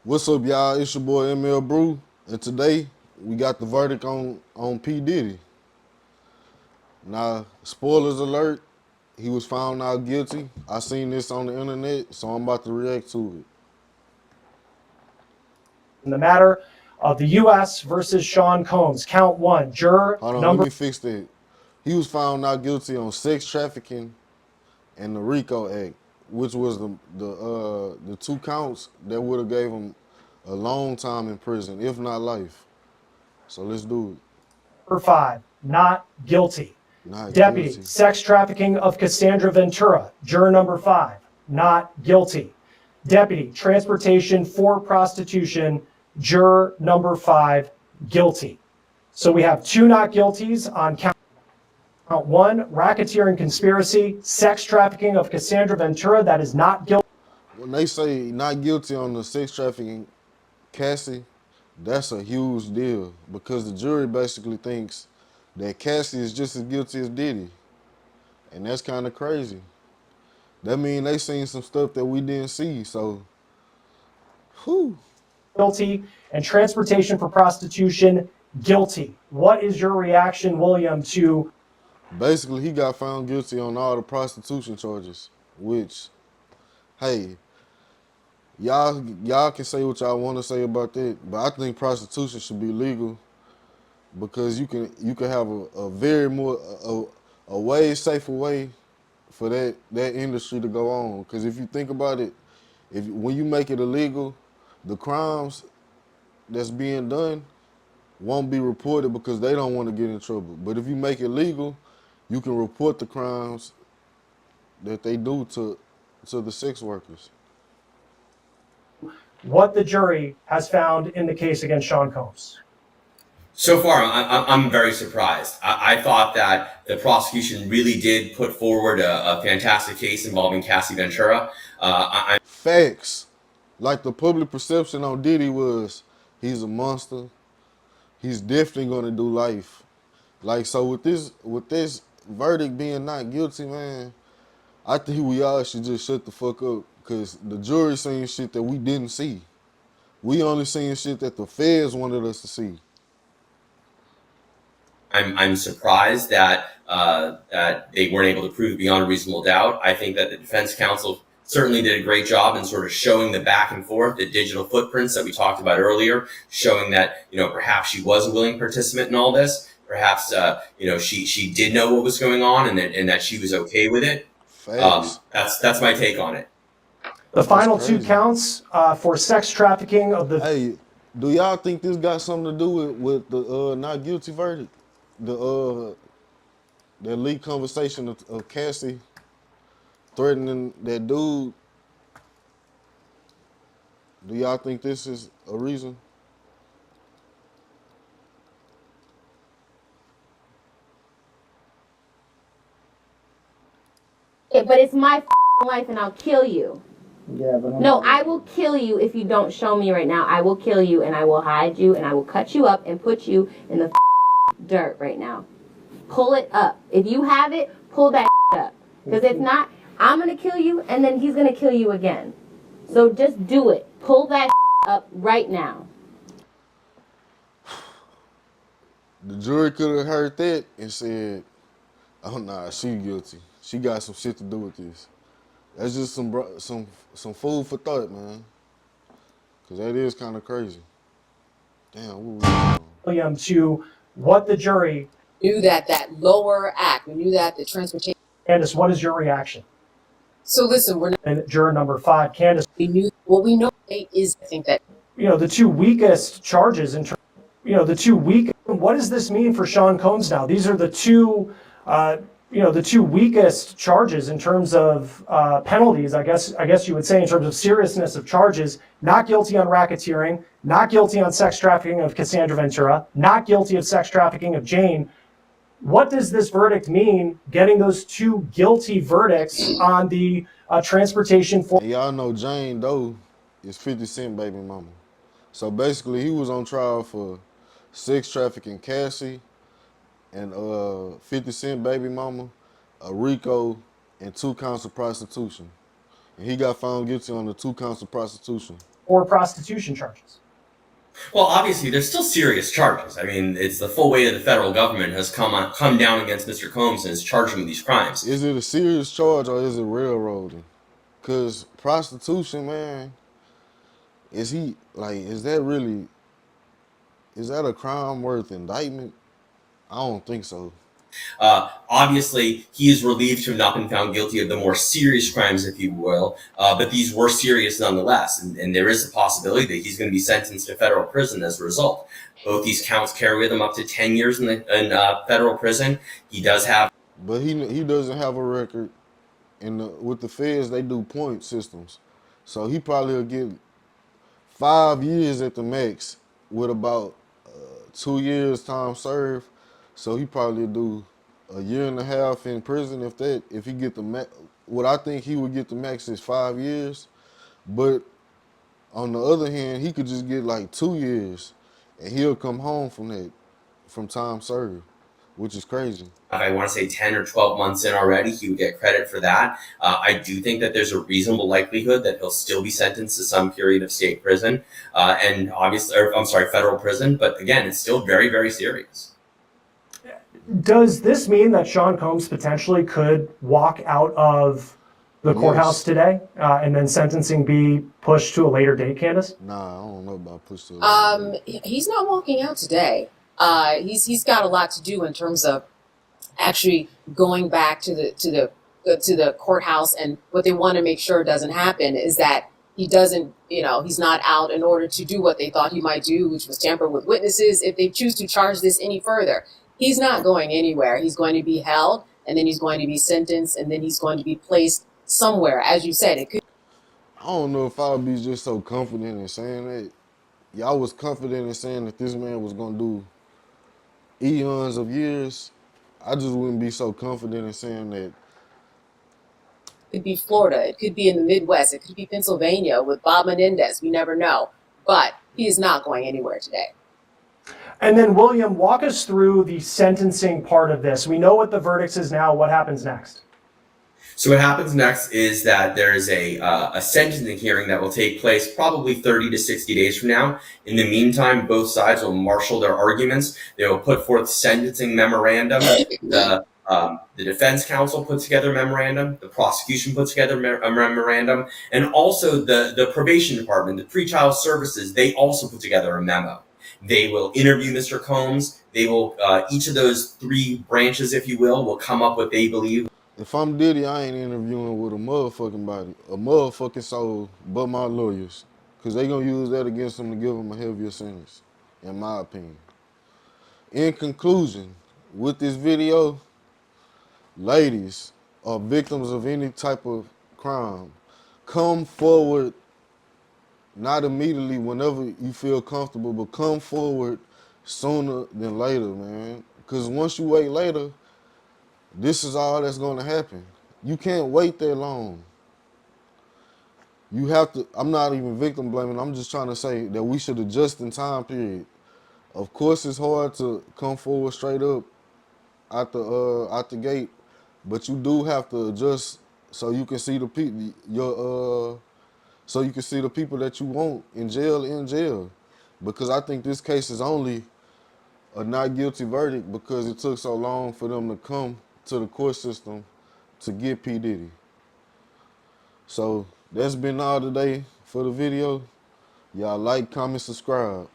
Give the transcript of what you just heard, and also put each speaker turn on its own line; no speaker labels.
What's up, y'all? It's your boy MLBrouu, and today we got the verdict on P-Diddy. Now, spoilers alert, he was found not guilty. I seen this on the internet, so I'm about to react to it.
In the matter of the U.S. versus Sean Combs, count one, juror
Hold on, let
number.
me fix that. He was found not guilty on sex trafficking and the RICO Act, which was the two counts that would have gave him a long time in prison, if not life. So let's do it.
Number 5, not guilty.
Not
Deputy,
guilty.
sex trafficking of Cassandra Ventura, juror number 5, not guilty. Deputy, transportation for prostitution, juror number 5, guilty. So we have 2 not guilties on count 1, racketeering conspiracy, sex trafficking of Cassandra Ventura, that is not guilty.
When they say not guilty on the sex trafficking, Cassie, that's a huge deal because the jury basically thinks that Cassie is just as guilty as Diddy. And that's kind of crazy. That means they seen some stuff that we didn't see, so, whew.
Guilty, and transportation for prostitution, guilty. What is your reaction, William, to...
Basically, he got found guilty on all the prostitution charges, which, hey, y'all can say what y'all want to say about that, but I think prostitution should be legal because you can have a very more a way safer way for that industry to go on. Because if you think about it, when you make it illegal, the crimes that's being done won't be reported because they don't want to get in trouble. But if you make it legal, you can report the crimes that they do to the sex workers.
what the jury has found in the case against Sean Combs?
So far, I'm very surprised. I thought that the prosecution really did put forward a fantastic case involving Cassie Ventura.
Facts. Like the public perception on Diddy was he's a monster. He's definitely gonna do life. Like, so with this verdict being not guilty, man, I think we all should just shut the fuck up because the jury seen shit that we didn't see. We only seen shit that the feds wanted us to see.
I'm surprised that that they weren't able to prove beyond a reasonable doubt. I think that the defense counsel certainly did a great job in sort of showing the back and forth, the digital footprints that we talked about earlier, showing that, you know, perhaps she was a willing participant in all this. Perhaps, you know, she did know what was going on and that she was okay with it. That's my take on it.
The final 2 counts for sex trafficking of the...
Hey, do y'all think this got something to do with the not guilty verdict? The leaked conversation of Cassie threatening that dude. Do y'all think this is a reason?
But it's my life and I'll kill you.
Yeah, but
No, I will kill you if you don't show me right now. I will kill you and I will hide you and I will cut you up and put you in the dirt right now. Pull it up. If you have it, pull that up. Because if not, I'm going to kill you and then he's going to kill you again. So just do it. Pull that up right now.
The jury could have heard that and said, "Oh nah, she guilty. She got some shit to do with this." That's just some food for thought, man. Cause that is kind of crazy. Damn, what was that?
William, to what the jury...
knew that lower act, we knew that the transportation.
Candace, what is your reaction?
So listen, we're not,
And juror number 5, Candace...
we knew what we know is, I think that,
You know, the 2 weakest charges in terms... You know, the 2 weak... What does this mean for Sean Combs now? These are the 2... you know, the 2 weakest charges in terms of penalties, I guess you would say, in terms of seriousness of charges. Not guilty on racketeering, not guilty on sex trafficking of Cassandra Ventura, not guilty of sex trafficking of Jane. What does this verdict mean, getting those 2 guilty verdicts on the transportation for...
And y'all know Jane Doe is 50 Cent baby mama. So basically he was on trial for sex trafficking Cassie and 50 Cent baby mama, a RICO, and 2 counts of prostitution. And he got found guilty on the 2 counts of prostitution.
or prostitution charges?
Well, obviously, there's still serious charges. I mean, it's the full weight of the federal government has come down against Mr. Combs and is charging him with these crimes.
Is it a serious charge or is it railroading? Cause prostitution, man, is that a crime worth indictment? I don't think so.
Obviously, he is relieved to have not been found guilty of the more serious crimes, if you will, but these were serious nonetheless, and there is a possibility that he's going to be sentenced to federal prison as a result. Both these counts carry with him up to 10 years in federal prison. He does have...
But he doesn't have a record, and with the feds, they do point systems. So he probably will get 5 years at the max with about 2 years time served. So he probably do a year and a half in prison if he get the max. What I think he would get the max is 5 years. But on the other hand, he could just get like 2 years and he'll come home from time served, which is crazy.
I want to say 10 or 12 months in already, he would get credit for that. I do think that there's a reasonable likelihood that he'll still be sentenced to some period of state prison, and obviously, federal prison. But again, it's still very, very serious.
Does this mean that Sean Combs potentially could walk out of the courthouse today and then sentencing be pushed to a later date, Candace?
Nah, I don't know about pushed to a later date.
He's not walking out today. He's got a lot to do in terms of actually going back to the courthouse, and what they want to make sure doesn't happen is that he doesn't, he's not out in order to do what they thought he might do, which was tamper with witnesses. If they choose to charge this any further, he's not going anywhere. He's going to be held, and then he's going to be sentenced, and then he's going to be placed somewhere. As you said, it could.
I don't know if I would be just so confident in saying that. Y'all was confident in saying that this man was gonna do eons of years. I just wouldn't be so confident in saying that.
It could be Florida. It could be in the Midwest. It could be Pennsylvania with Bob Menendez. We never know. But he is not going anywhere today.
And then, William, walk us through the sentencing part of this. We know what the verdict is now. What happens next?
So what happens next is that there is a sentencing hearing that will take place probably 30 to 60 days from now. In the meantime, both sides will marshal their arguments. They will put forth sentencing memorandum. The defense counsel put together a memorandum. The prosecution put together a memorandum. And also the probation department, the pretrial services, they also put together a memo. They will interview Mr. Combs. They will, each of those three branches, if you will come up with, they believe.
If I'm Diddy, I ain't interviewing with a motherfucking body, a motherfucking soul, but my lawyers. Because they going to use that against him to give him a heavier sentence, in my opinion. In conclusion, with this video, ladies or victims of any type of crime, come forward, not immediately whenever you feel comfortable, but come forward sooner than later, man. Because once you wait later, this is all that's going to happen. You can't wait that long. You have to, I'm not even victim blaming, I'm just trying to say that we should adjust in time period. Of course it's hard to come forward straight up out the gate, but you do have to adjust so you can see the people, so you can see the people that you want in jail. Because I think this case is only a not guilty verdict because it took so long for them to come to the court system to get P-Diddy. So that's been all today for the video. Y'all like, comment, subscribe.